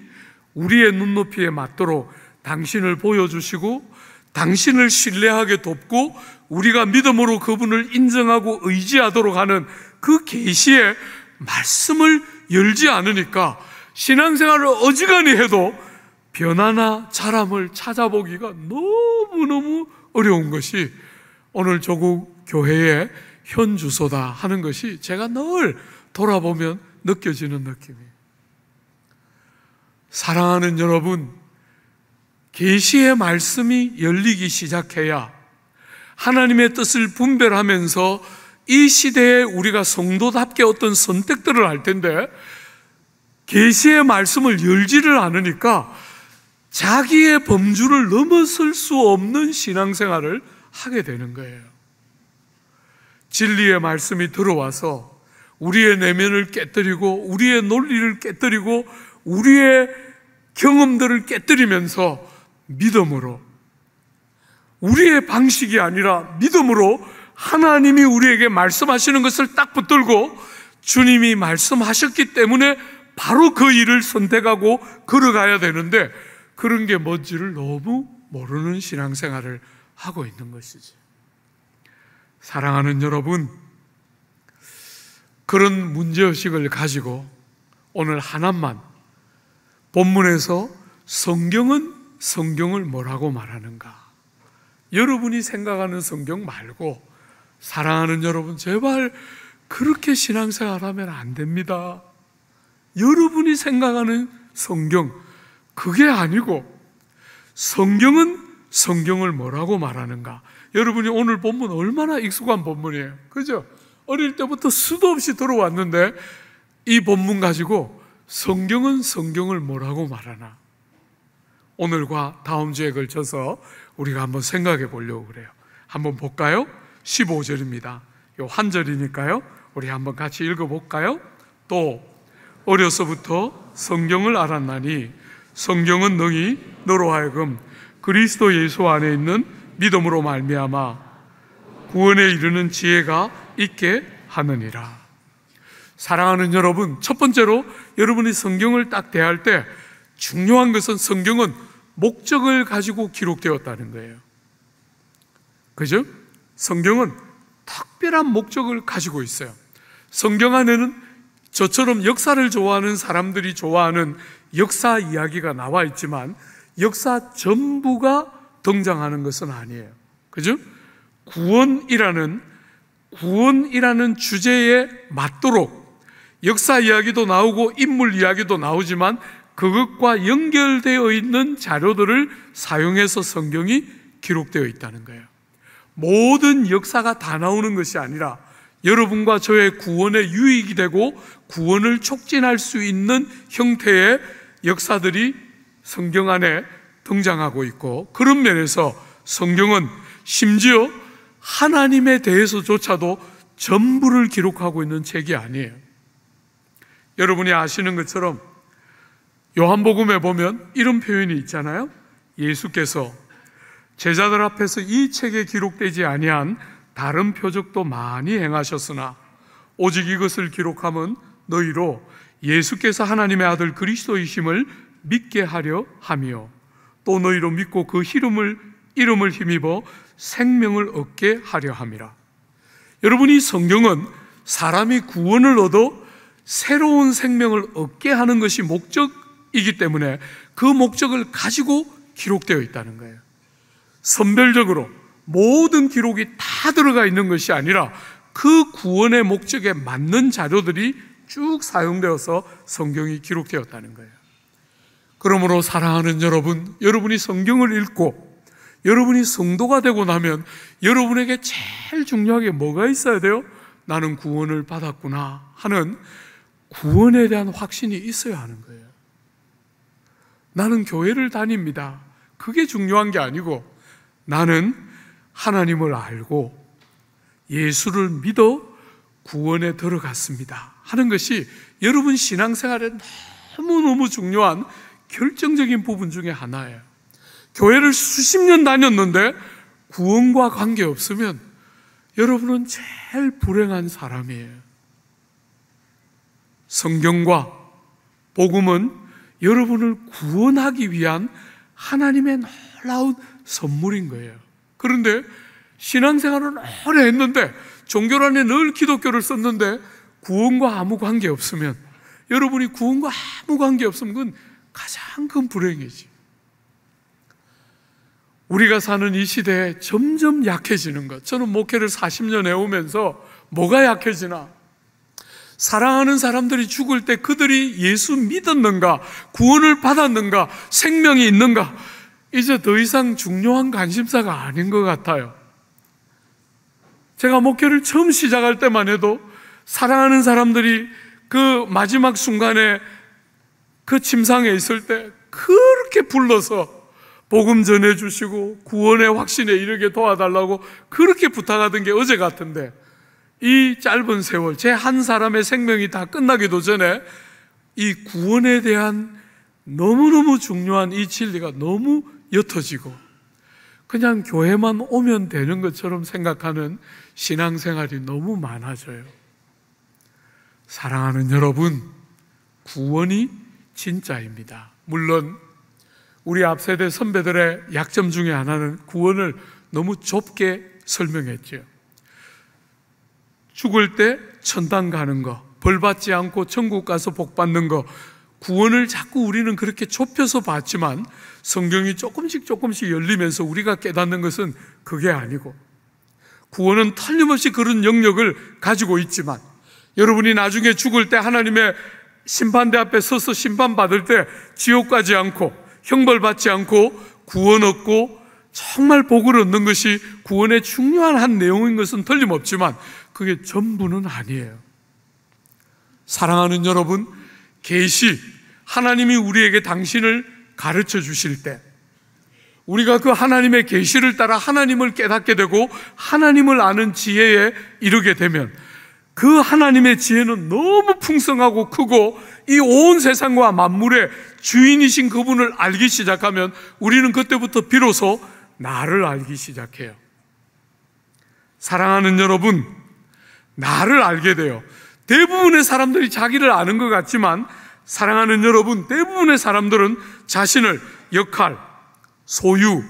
우리의 눈높이에 맞도록 당신을 보여주시고 당신을 신뢰하게 돕고 우리가 믿음으로 그분을 인정하고 의지하도록 하는 그 계시의 말씀을 열지 않으니까 신앙생활을 어지간히 해도 변화나 자람을 찾아보기가 너무너무 어려운 것이 오늘 조국 교회의 현 주소다 하는 것이 제가 늘 돌아보면 느껴지는 느낌이에요. 사랑하는 여러분, 계시의 말씀이 열리기 시작해야 하나님의 뜻을 분별하면서 이 시대에 우리가 성도답게 어떤 선택들을 할 텐데 계시의 말씀을 열지를 않으니까 자기의 범주를 넘어설 수 없는 신앙생활을 하게 되는 거예요. 진리의 말씀이 들어와서 우리의 내면을 깨뜨리고 우리의 논리를 깨뜨리고 우리의 경험들을 깨뜨리면서 믿음으로, 우리의 방식이 아니라 믿음으로 하나님이 우리에게 말씀하시는 것을 딱 붙들고 주님이 말씀하셨기 때문에 바로 그 일을 선택하고 걸어가야 되는데 그런 게 뭔지를 너무 모르는 신앙생활을 하고 있는 것이지. 사랑하는 여러분, 그런 문제의식을 가지고 오늘 하나만 본문에서 성경을 뭐라고 말하는가? 여러분이 생각하는 성경 말고 사랑하는 여러분, 제발 그렇게 신앙생활하면 안 됩니다. 여러분이 생각하는 성경, 그게 아니고 성경을 뭐라고 말하는가? 여러분이 오늘 본문 얼마나 익숙한 본문이에요, 그죠? 어릴 때부터 수도 없이 들어왔는데 이 본문 가지고 성경을 뭐라고 말하나? 오늘과 다음 주에 걸쳐서 우리가 한번 생각해 보려고 그래요. 한번 볼까요? 15절입니다. 요 한 절이니까요. 우리 한번 같이 읽어볼까요? 또 어려서부터 성경을 알았나니 성경은 능히 너로 하여금 그리스도 예수 안에 있는 믿음으로 말미암아 구원에 이르는 지혜가 있게 하느니라. 사랑하는 여러분, 첫 번째로 여러분이 성경을 딱 대할 때 중요한 것은 성경은 목적을 가지고 기록되었다는 거예요. 그죠? 성경은 특별한 목적을 가지고 있어요. 성경 안에는 저처럼 역사를 좋아하는 사람들이 좋아하는 역사 이야기가 나와 있지만 역사 전부가 등장하는 것은 아니에요. 그죠? 구원이라는 주제에 맞도록 역사 이야기도 나오고 인물 이야기도 나오지만 그것과 연결되어 있는 자료들을 사용해서 성경이 기록되어 있다는 거예요. 모든 역사가 다 나오는 것이 아니라 여러분과 저의 구원에 유익이 되고 구원을 촉진할 수 있는 형태의 역사들이 성경 안에 등장하고 있고, 그런 면에서 성경은 심지어 하나님에 대해서조차도 전부를 기록하고 있는 책이 아니에요. 여러분이 아시는 것처럼 요한복음에 보면 이런 표현이 있잖아요. 예수께서 제자들 앞에서 이 책에 기록되지 아니한 다른 표적도 많이 행하셨으나 오직 이것을 기록함은 너희로 예수께서 하나님의 아들 그리스도이심을 믿게 하려 함이요 또 너희로 믿고 그 이름을 힘입어 생명을 얻게 하려 함이라. 여러분, 이 성경은 사람이 구원을 얻어 새로운 생명을 얻게 하는 것이 목적이기 때문에 그 목적을 가지고 기록되어 있다는 거예요. 선별적으로 모든 기록이 다 들어가 있는 것이 아니라 그 구원의 목적에 맞는 자료들이 쭉 사용되어서 성경이 기록되었다는 거예요. 그러므로 사랑하는 여러분, 여러분이 성경을 읽고 여러분이 성도가 되고 나면 여러분에게 제일 중요한 게 뭐가 있어야 돼요? 나는 구원을 받았구나 하는 구원에 대한 확신이 있어야 하는 거예요. 나는 교회를 다닙니다. 그게 중요한 게 아니고 나는 하나님을 알고 예수를 믿어 구원에 들어갔습니다 하는 것이 여러분 신앙생활에 너무너무 중요한 결정적인 부분 중에 하나예요. 교회를 수십 년 다녔는데 구원과 관계없으면 여러분은 제일 불행한 사람이에요. 성경과 복음은 여러분을 구원하기 위한 하나님의 놀라운 선물인 거예요. 그런데 신앙생활은 오래 했는데, 종교란에 늘 기독교를 썼는데 구원과 아무 관계 없으면, 여러분이 구원과 아무 관계 없으면 그건 가장 큰 불행이지. 우리가 사는 이 시대에 점점 약해지는 것. 저는 목회를 40년 해오면서 뭐가 약해지나? 사랑하는 사람들이 죽을 때 그들이 예수 믿었는가, 구원을 받았는가, 생명이 있는가, 이제 더 이상 중요한 관심사가 아닌 것 같아요. 제가 목회를 처음 시작할 때만 해도 사랑하는 사람들이 그 마지막 순간에 그 침상에 있을 때 그렇게 불러서 복음 전해주시고 구원의 확신에 이르게 도와달라고 그렇게 부탁하던 게 어제 같은데, 이 짧은 세월, 제 한 사람의 생명이 다 끝나기도 전에 이 구원에 대한 너무너무 중요한 이 진리가 너무 옅어지고 그냥 교회만 오면 되는 것처럼 생각하는 신앙생활이 너무 많아져요. 사랑하는 여러분, 구원이 진짜입니다. 물론 우리 앞세대 선배들의 약점 중에 하나는 구원을 너무 좁게 설명했죠. 죽을 때 천당 가는 거, 벌 받지 않고 천국 가서 복 받는 거, 구원을 자꾸 우리는 그렇게 좁혀서 봤지만 성경이 조금씩 열리면서 우리가 깨닫는 것은 그게 아니고, 구원은 틀림없이 그런 영역을 가지고 있지만, 여러분이 나중에 죽을 때 하나님의 심판대 앞에 서서 심판받을 때 지옥 가지 않고 형벌 받지 않고 구원 얻고 정말 복을 얻는 것이 구원의 중요한 한 내용인 것은 틀림없지만 그게 전부는 아니에요. 사랑하는 여러분, 계시, 하나님이 우리에게 당신을 가르쳐 주실 때 우리가 그 하나님의 계시를 따라 하나님을 깨닫게 되고 하나님을 아는 지혜에 이르게 되면, 그 하나님의 지혜는 너무 풍성하고 크고 이 온 세상과 만물의 주인이신 그분을 알기 시작하면 우리는 그때부터 비로소 나를 알기 시작해요. 사랑하는 여러분, 나를 알게 돼요. 대부분의 사람들이 자기를 아는 것 같지만, 사랑하는 여러분, 대부분의 사람들은 자신을 역할, 소유,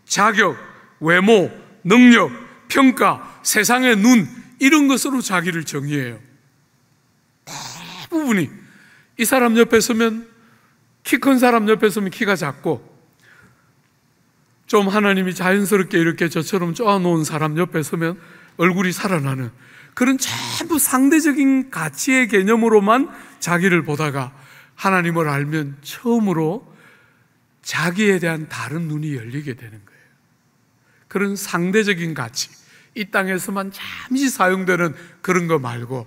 자격, 외모, 능력, 평가, 세상의 눈, 이런 것으로 자기를 정의해요. 대부분이 이 사람 옆에 서면, 키 큰 사람 옆에 서면 키가 작고, 좀 하나님이 자연스럽게 이렇게 저처럼 쪼아놓은 사람 옆에 서면 얼굴이 살아나는 그런 전부 상대적인 가치의 개념으로만 자기를 보다가 하나님을 알면 처음으로 자기에 대한 다른 눈이 열리게 되는 거예요. 그런 상대적인 가치, 이 땅에서만 잠시 사용되는 그런 거 말고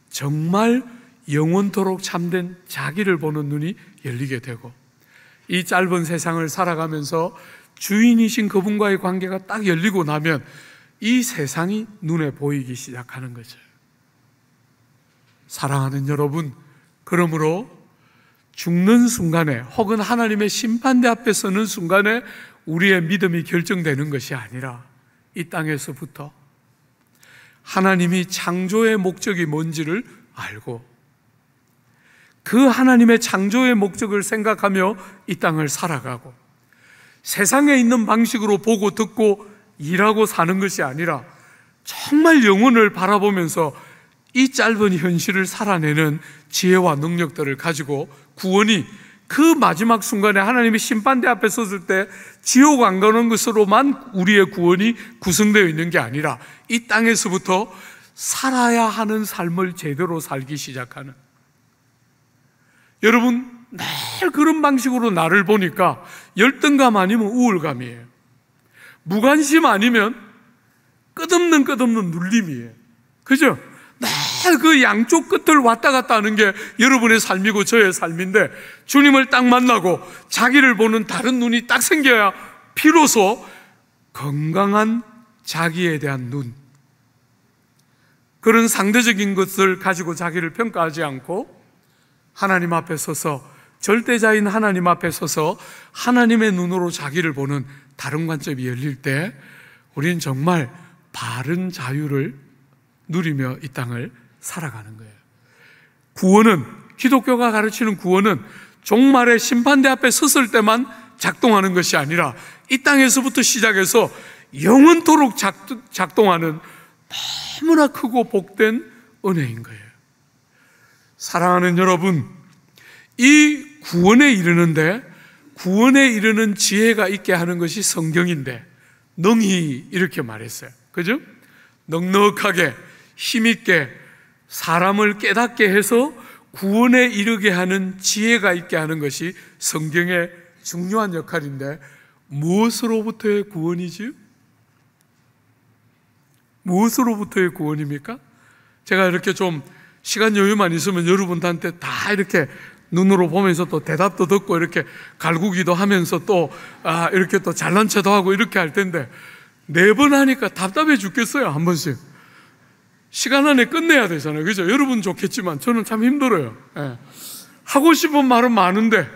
정말 영원토록 참된 자기를 보는 눈이 열리게 되고, 이 짧은 세상을 살아가면서 주인이신 그분과의 관계가 딱 열리고 나면 이 세상이 눈에 보이기 시작하는 거죠. 사랑하는 여러분, 그러므로 죽는 순간에 혹은 하나님의 심판대 앞에 서는 순간에 우리의 믿음이 결정되는 것이 아니라 이 땅에서부터 하나님이 창조의 목적이 뭔지를 알고 그 하나님의 창조의 목적을 생각하며 이 땅을 살아가고 세상에 있는 방식으로 보고 듣고 일하고 사는 것이 아니라 정말 영혼을 바라보면서 이 짧은 현실을 살아내는 지혜와 능력들을 가지고 구원이 그 마지막 순간에 하나님의 심판대 앞에 섰을 때 지옥 안 가는 것으로만 우리의 구원이 구성되어 있는 게 아니라 이 땅에서부터 살아야 하는 삶을 제대로 살기 시작하는, 여러분 매일 그런 방식으로 나를 보니까 열등감 아니면 우울감이에요. 무관심 아니면 끝없는 눌림이에요. 그죠? 매일 그 양쪽 끝을 왔다 갔다 하는 게 여러분의 삶이고 저의 삶인데, 주님을 딱 만나고 자기를 보는 다른 눈이 딱 생겨야 비로소 건강한 자기에 대한 눈, 그런 상대적인 것을 가지고 자기를 평가하지 않고 하나님 앞에 서서, 절대자인 하나님 앞에 서서 하나님의 눈으로 자기를 보는 다른 관점이 열릴 때 우리는 정말 바른 자유를 누리며 이 땅을 살아가는 거예요. 구원은, 기독교가 가르치는 구원은 종말의 심판대 앞에 섰을 때만 작동하는 것이 아니라 이 땅에서부터 시작해서 영원토록 작동하는 너무나 크고 복된 은혜인 거예요. 사랑하는 여러분, 이 구원에 이르는데 구원에 이르는 지혜가 있게 하는 것이 성경인데 능히 이렇게 말했어요. 그죠? 넉넉하게 힘있게 사람을 깨닫게 해서 구원에 이르게 하는 지혜가 있게 하는 것이 성경의 중요한 역할인데 무엇으로부터의 구원이지요? 무엇으로부터의 구원입니까? 제가 이렇게 좀 시간 여유만 있으면 여러분들한테 다 이렇게 눈으로 보면서 또 대답도 듣고 이렇게 갈구기도 하면서 또 이렇게 또 잘난 체도 하고 이렇게 할 텐데 4번 하니까 답답해 죽겠어요. 한 번씩 시간 안에 끝내야 되잖아요. 그죠? 여러분 좋겠지만 저는 참 힘들어요. 예. 하고 싶은 말은 많은데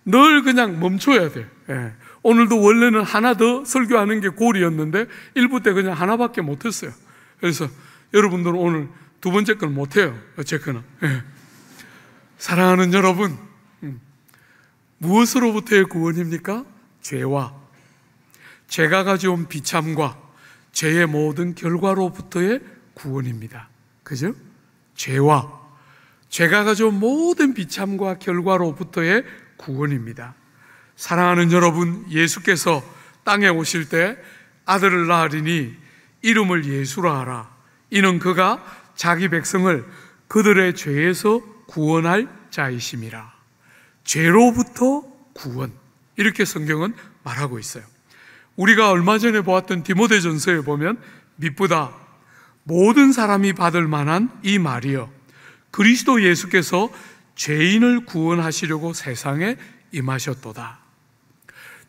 늘 그냥 멈춰야 돼. 예. 오늘도 원래는 하나 더 설교하는 게 골이었는데 1부 때 그냥 하나밖에 못했어요. 그래서 여러분들은 오늘 2번째 걸 못해요. 어쨌거나. 예. 사랑하는 여러분, 무엇으로부터의 구원입니까? 죄가 가져온 비참과 죄의 모든 결과로부터의 구원입니다. 그죠? 죄가 가져온 모든 비참과 결과로부터의 구원입니다. 사랑하는 여러분, 예수께서 땅에 오실 때 아들을 낳으리니 이름을 예수라 하라. 이는 그가 자기 백성을 그들의 죄에서 구원할 자이심이라. 죄로부터 구원, 이렇게 성경은 말하고 있어요. 우리가 얼마 전에 보았던 디모데전서에 보면 미쁘다 모든 사람이 받을 만한 이 말이여 그리스도 예수께서 죄인을 구원하시려고 세상에 임하셨도다.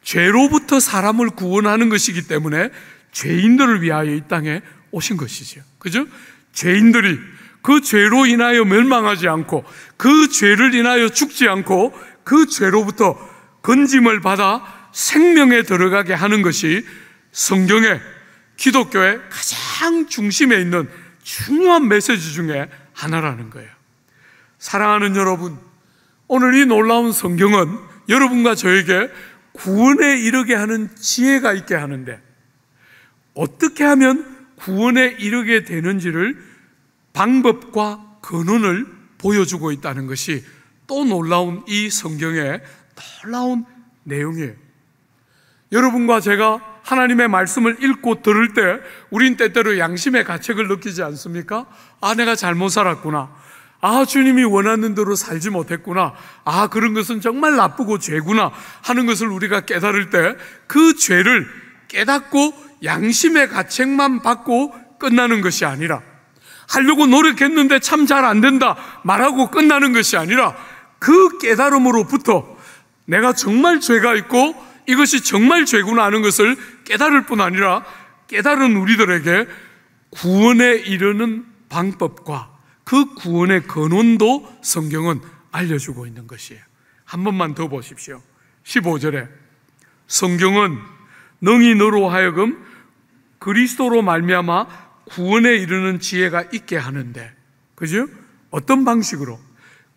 죄로부터 사람을 구원하는 것이기 때문에 죄인들을 위하여 이 땅에 오신 것이죠. 그죠? 죄인들이 그 죄로 인하여 멸망하지 않고 그 죄를 인하여 죽지 않고 그 죄로부터 건짐을 받아 생명에 들어가게 하는 것이 성경의 기독교의 가장 중심에 있는 중요한 메시지 중에 하나라는 거예요. 사랑하는 여러분, 오늘 이 놀라운 성경은 여러분과 저에게 구원에 이르게 하는 지혜가 있게 하는데 어떻게 하면 구원에 이르게 되는지를 방법과 근원을 보여주고 있다는 것이 또 놀라운 이 성경의 놀라운 내용이에요. 여러분과 제가 하나님의 말씀을 읽고 들을 때 우린 때때로 양심의 가책을 느끼지 않습니까? 내가 잘못 살았구나. 주님이 원하는 대로 살지 못했구나. 그런 것은 정말 나쁘고 죄구나 하는 것을 우리가 깨달을 때 그 죄를 깨닫고 양심의 가책만 받고 끝나는 것이 아니라 하려고 노력했는데 참 잘 안 된다 말하고 끝나는 것이 아니라 그 깨달음으로부터 내가 정말 죄가 있고 이것이 정말 죄구나 하는 것을 깨달을 뿐 아니라 깨달은 우리들에게 구원에 이르는 방법과 그 구원의 근원도 성경은 알려주고 있는 것이에요. 한 번만 더 보십시오. 15절에 성경은 능히 너로 하여금 그리스도로 말미암아 구원에 이르는 지혜가 있게 하는데, 그죠? 어떤 방식으로?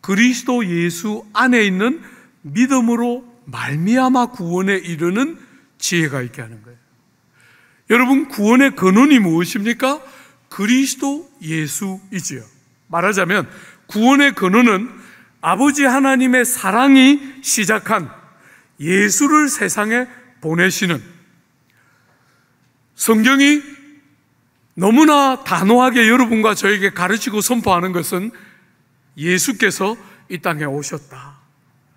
그리스도 예수 안에 있는 믿음으로 말미암아 구원에 이르는 지혜가 있게 하는 거예요. 여러분, 구원의 근원이 무엇입니까? 그리스도 예수이지요. 말하자면 구원의 근원은 아버지 하나님의 사랑이 시작한 예수를 세상에 보내시는, 성경이 너무나 단호하게 여러분과 저에게 가르치고 선포하는 것은 예수께서 이 땅에 오셨다.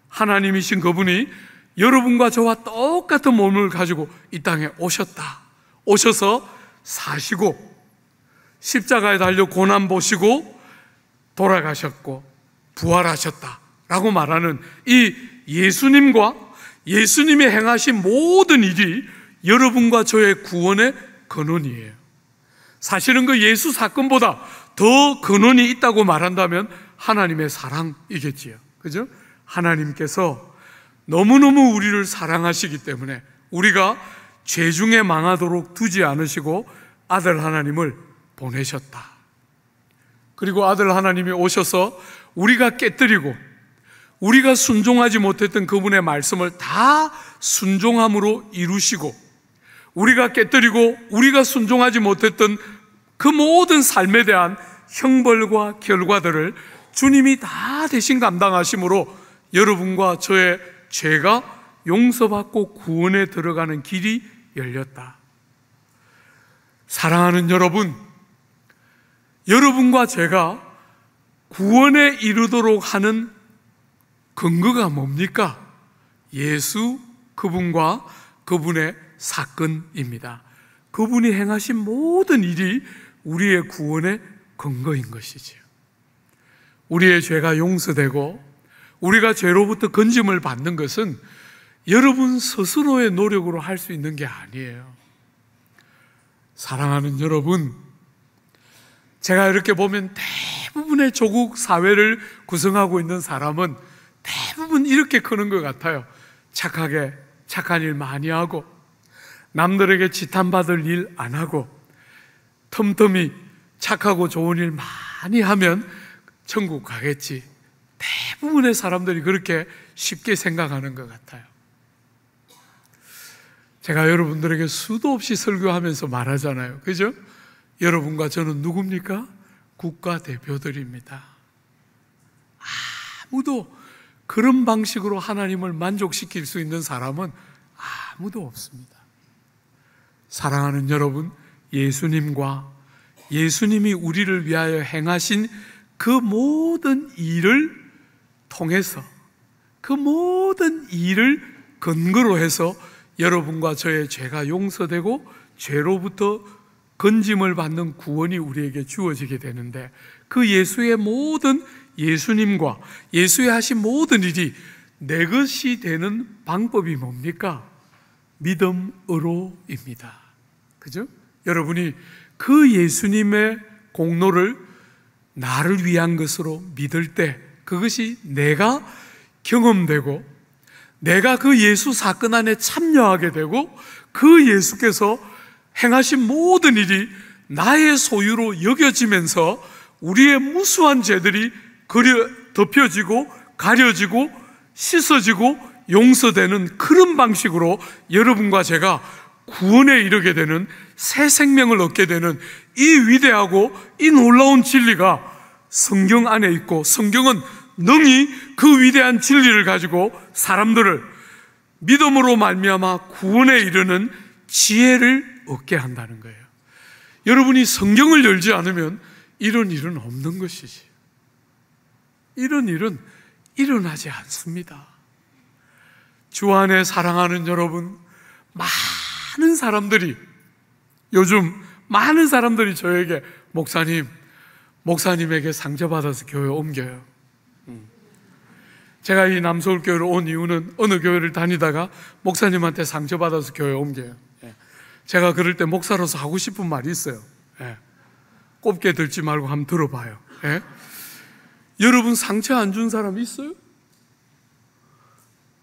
하나님이신 그분이 여러분과 저와 똑같은 몸을 가지고 이 땅에 오셨다. 오셔서 사시고 십자가에 달려 고난 보시고 돌아가셨고 부활하셨다 라고 말하는 이 예수님과 예수님이 행하신 모든 일이 여러분과 저의 구원의 근원이에요. 사실은 그 예수 사건보다 더 근원이 있다고 말한다면 하나님의 사랑이겠지요. 그죠? 하나님께서 너무너무 우리를 사랑하시기 때문에 우리가 죄중에 망하도록 두지 않으시고 아들 하나님을 보내셨다. 그리고 아들 하나님이 오셔서 우리가 깨뜨리고 우리가 순종하지 못했던 그분의 말씀을 다 순종함으로 이루시고, 우리가 깨뜨리고 우리가 순종하지 못했던 그 모든 삶에 대한 형벌과 결과들을 주님이 다 대신 감당하심으로 여러분과 저의 죄가 용서받고 구원에 들어가는 길이 열렸다. 사랑하는 여러분, 여러분과 제가 구원에 이르도록 하는 근거가 뭡니까? 예수 그분과 그분의 사건입니다. 그분이 행하신 모든 일이 우리의 구원의 근거인 것이지요. 우리의 죄가 용서되고 우리가 죄로부터 건짐을 받는 것은 여러분 스스로의 노력으로 할 수 있는 게 아니에요. 사랑하는 여러분, 제가 이렇게 보면 대부분의 조국 사회를 구성하고 있는 사람은 대부분 이렇게 크는 것 같아요. 착하게 착한 일 많이 하고 남들에게 지탄받을 일 안 하고 틈틈이 착하고 좋은 일 많이 하면 천국 가겠지. 대부분의 사람들이 그렇게 쉽게 생각하는 것 같아요. 제가 여러분들에게 수도 없이 설교하면서 말하잖아요. 그죠? 여러분과 저는 누굽니까? 국가대표들입니다. 아무도 그런 방식으로 하나님을 만족시킬 수 있는 사람은 아무도 없습니다. 사랑하는 여러분, 예수님과 예수님이 우리를 위하여 행하신 그 모든 일을 통해서, 그 모든 일을 근거로 해서 여러분과 저의 죄가 용서되고 죄로부터 건짐을 받는 구원이 우리에게 주어지게 되는데, 그 예수의 모든, 예수님과 예수의 하신 모든 일이 내 것이 되는 방법이 뭡니까? 믿음으로입니다. 그죠? 여러분이 그 예수님의 공로를 나를 위한 것으로 믿을 때 그것이 내가 경험되고 내가 그 예수 사건 안에 참여하게 되고 그 예수께서 행하신 모든 일이 나의 소유로 여겨지면서 우리의 무수한 죄들이 덮여지고 가려지고 씻어지고 용서되는 그런 방식으로 여러분과 제가 구원에 이르게 되는, 새 생명을 얻게 되는 이 위대하고 이 놀라운 진리가 성경 안에 있고, 성경은 능히 그 위대한 진리를 가지고 사람들을 믿음으로 말미암아 구원에 이르는 지혜를 얻게 한다는 거예요. 여러분이 성경을 열지 않으면 이런 일은 없는 것이지. 이런 일은 일어나지 않습니다. 주 안에 사랑하는 여러분, 많은 사람들이, 요즘 많은 사람들이 저에게 목사님에게 상처받아서 교회 옮겨요. 제가 이 남서울교회를 온 이유는 어느 교회를 다니다가 목사님한테 상처받아서 교회 옮겨요. 제가 그럴 때 목사로서 하고 싶은 말이 있어요. 꼽게 들지 말고 한번 들어봐요. 여러분 상처 안 준 사람 있어요?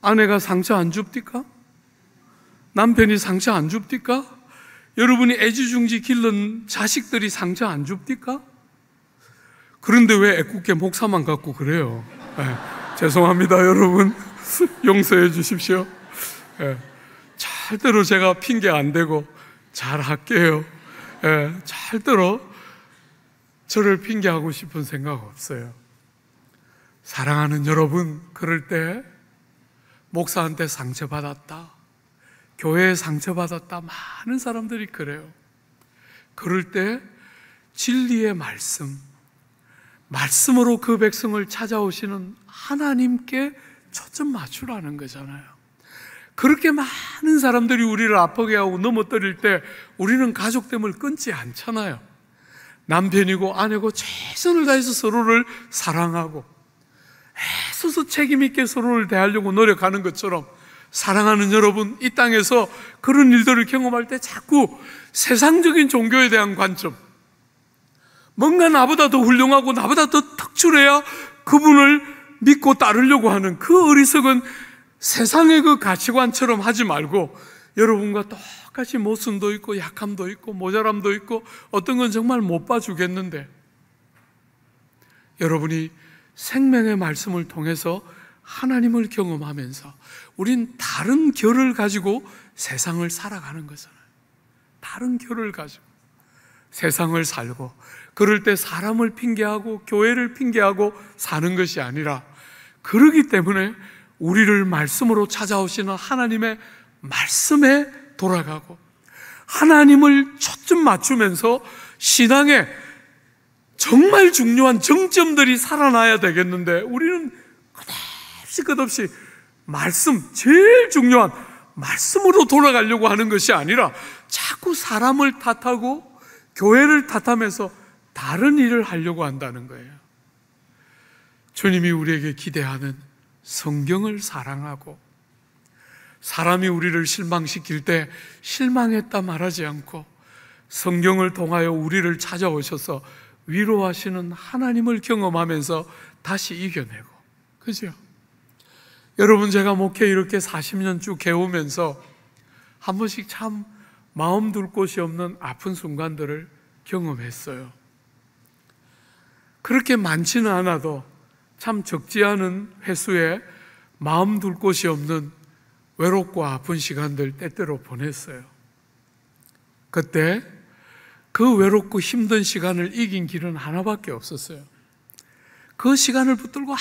아내가 상처 안 줍니까? 남편이 상처 안 줍니까? 여러분이 애지중지 길른 자식들이 상처 안 줍니까? 그런데 왜 애꿎게 목사만 갖고 그래요? 죄송합니다 여러분. 용서해 주십시오. 절대로 제가 핑계 안 대고 잘 할게요. 절대로 저를 핑계하고 싶은 생각 없어요. 사랑하는 여러분, 그럴 때 목사한테 상처받았다, 교회에 상처받았다, 많은 사람들이 그래요. 그럴 때 진리의 말씀으로 그 백성을 찾아오시는 하나님께 초점 맞추라는 거잖아요. 그렇게 많은 사람들이 우리를 아프게 하고 넘어뜨릴 때 우리는 가족됨을 끊지 않잖아요. 남편이고 아내고 최선을 다해서 서로를 사랑하고 애써서 책임 있게 서로를 대하려고 노력하는 것처럼, 사랑하는 여러분, 이 땅에서 그런 일들을 경험할 때 자꾸 세상적인 종교에 대한 관점, 뭔가 나보다 더 훌륭하고 나보다 더 특출해야 그분을 믿고 따르려고 하는 그 어리석은 세상의 그 가치관처럼 하지 말고 여러분과 똑같이 모순도 있고 약함도 있고 모자람도 있고 어떤 건 정말 못 봐주겠는데, 여러분이 생명의 말씀을 통해서 하나님을 경험하면서 우린 다른 결을 가지고 세상을 살아가는 거잖아요. 다른 결을 가지고 세상을 살고, 그럴 때 사람을 핑계하고 교회를 핑계하고 사는 것이 아니라, 그러기 때문에 우리를 말씀으로 찾아오시는 하나님의 말씀에 돌아가고 하나님을 초점 맞추면서 신앙에 정말 중요한 정점들이 살아나야 되겠는데, 우리는 끝없이 말씀, 제일 중요한 말씀으로 돌아가려고 하는 것이 아니라 자꾸 사람을 탓하고 교회를 탓하면서 다른 일을 하려고 한다는 거예요. 주님이 우리에게 기대하는 성경을 사랑하고, 사람이 우리를 실망시킬 때 실망했다 말하지 않고 성경을 통하여 우리를 찾아오셔서 위로하시는 하나님을 경험하면서 다시 이겨내고, 그죠? 여러분, 제가 목회 이렇게 40년 쭉 해오면서 한 번씩 참 마음 둘 곳이 없는 아픈 순간들을 경험했어요. 그렇게 많지는 않아도 참 적지 않은 횟수에 마음 둘 곳이 없는 외롭고 아픈 시간들 때때로 보냈어요. 그때 그 외롭고 힘든 시간을 이긴 길은 하나밖에 없었어요. 그 시간을 붙들고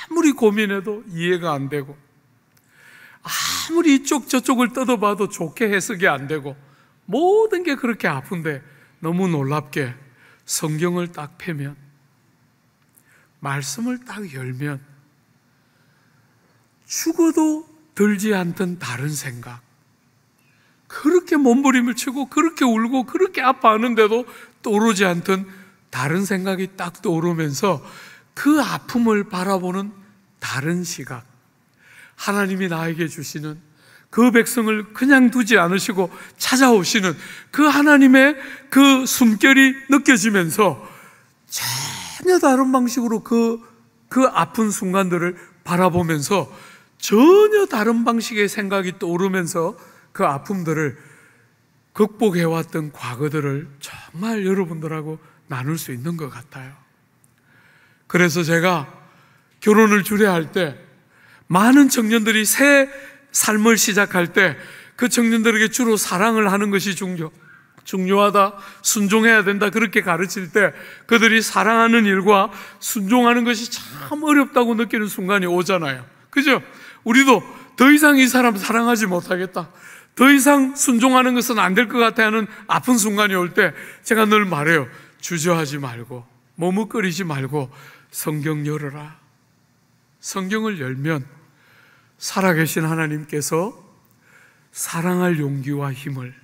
아무리 고민해도 이해가 안 되고, 아무리 이쪽 저쪽을 뜯어봐도 좋게 해석이 안 되고, 모든 게 그렇게 아픈데 너무 놀랍게 성경을 딱 펴면, 말씀을 딱 열면 죽어도 들지 않던 다른 생각, 그렇게 몸부림을 치고 그렇게 울고 그렇게 아파하는데도 떠오르지 않던 다른 생각이 딱 떠오르면서 그 아픔을 바라보는 다른 시각, 하나님이 나에게 주시는 그 백성을 그냥 두지 않으시고 찾아오시는 그 하나님의 그 숨결이 느껴지면서 전혀 다른 방식으로 그 아픈 순간들을 바라보면서 전혀 다른 방식의 생각이 떠오르면서 그 아픔들을 극복해왔던 과거들을 정말 여러분들하고 나눌 수 있는 것 같아요. 그래서 제가 결혼을 주례할 때 많은 청년들이 새 삶을 시작할 때 그 청년들에게 주로 사랑을 하는 것이 중요하다, 순종해야 된다, 그렇게 가르칠 때 그들이 사랑하는 일과 순종하는 것이 참 어렵다고 느끼는 순간이 오잖아요. 그죠? 우리도 더 이상 이 사람 사랑하지 못하겠다, 더 이상 순종하는 것은 안 될 것 같아 하는 아픈 순간이 올 때 제가 늘 말해요. 주저하지 말고 머뭇거리지 말고 성경 열어라. 성경을 열면 살아계신 하나님께서 사랑할 용기와 힘을,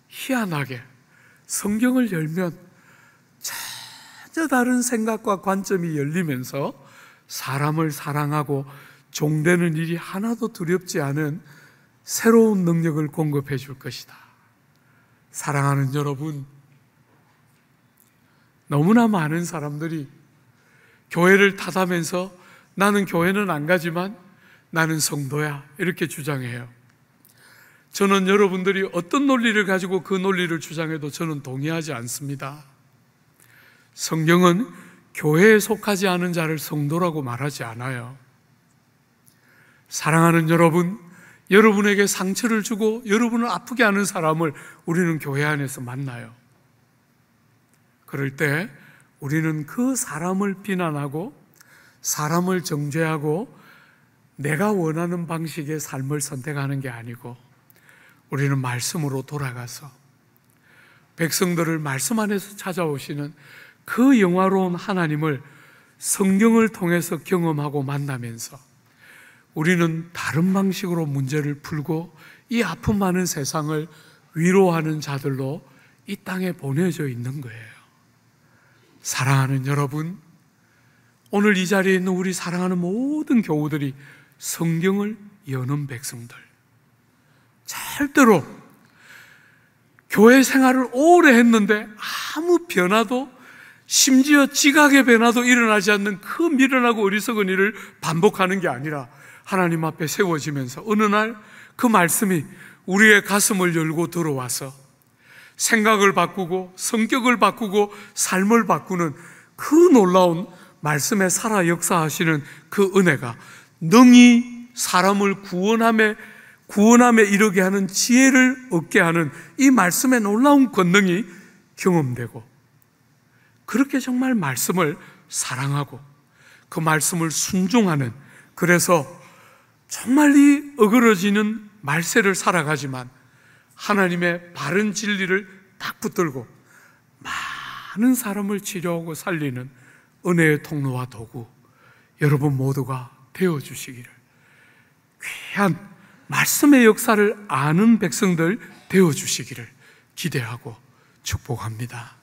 희한하게 성경을 열면 전혀 다른 생각과 관점이 열리면서 사람을 사랑하고 종되는 일이 하나도 두렵지 않은 새로운 능력을 공급해 줄 것이다. 사랑하는 여러분, 너무나 많은 사람들이 교회를 탓하면서 나는 교회는 안 가지만 나는 성도야, 이렇게 주장해요. 저는 여러분들이 어떤 논리를 가지고 그 논리를 주장해도 저는 동의하지 않습니다. 성경은 교회에 속하지 않은 자를 성도라고 말하지 않아요. 사랑하는 여러분, 여러분에게 상처를 주고 여러분을 아프게 하는 사람을 우리는 교회 안에서 만나요. 그럴 때 우리는 그 사람을 비난하고 사람을 정죄하고 내가 원하는 방식의 삶을 선택하는 게 아니고, 우리는 말씀으로 돌아가서 백성들을 말씀 안에서 찾아오시는 그 영화로운 하나님을 성경을 통해서 경험하고 만나면서 우리는 다른 방식으로 문제를 풀고 이 아픔 많은 세상을 위로하는 자들로 이 땅에 보내져 있는 거예요. 사랑하는 여러분, 오늘 이 자리에 있는 우리 사랑하는 모든 교우들이 성경을 여는 백성들, 절대로 교회 생활을 오래 했는데 아무 변화도, 심지어 지각의 변화도 일어나지 않는 그 미련하고 어리석은 일을 반복하는 게 아니라 하나님 앞에 세워지면서 어느 날 그 말씀이 우리의 가슴을 열고 들어와서 생각을 바꾸고 성격을 바꾸고 삶을 바꾸는 그 놀라운 말씀에 살아 역사하시는 그 은혜가 능히 사람을 구원함에 이르게 하는 지혜를 얻게 하는 이 말씀의 놀라운 권능이 경험되고, 그렇게 정말 말씀을 사랑하고 그 말씀을 순종하는, 그래서 정말 이 어그러지는 말세를 살아가지만 하나님의 바른 진리를 딱 붙들고 많은 사람을 치료하고 살리는 은혜의 통로와 도구, 여러분 모두가 되어주시기를, 귀한 말씀의 역사를 아는 백성들 되어주시기를 기대하고 축복합니다.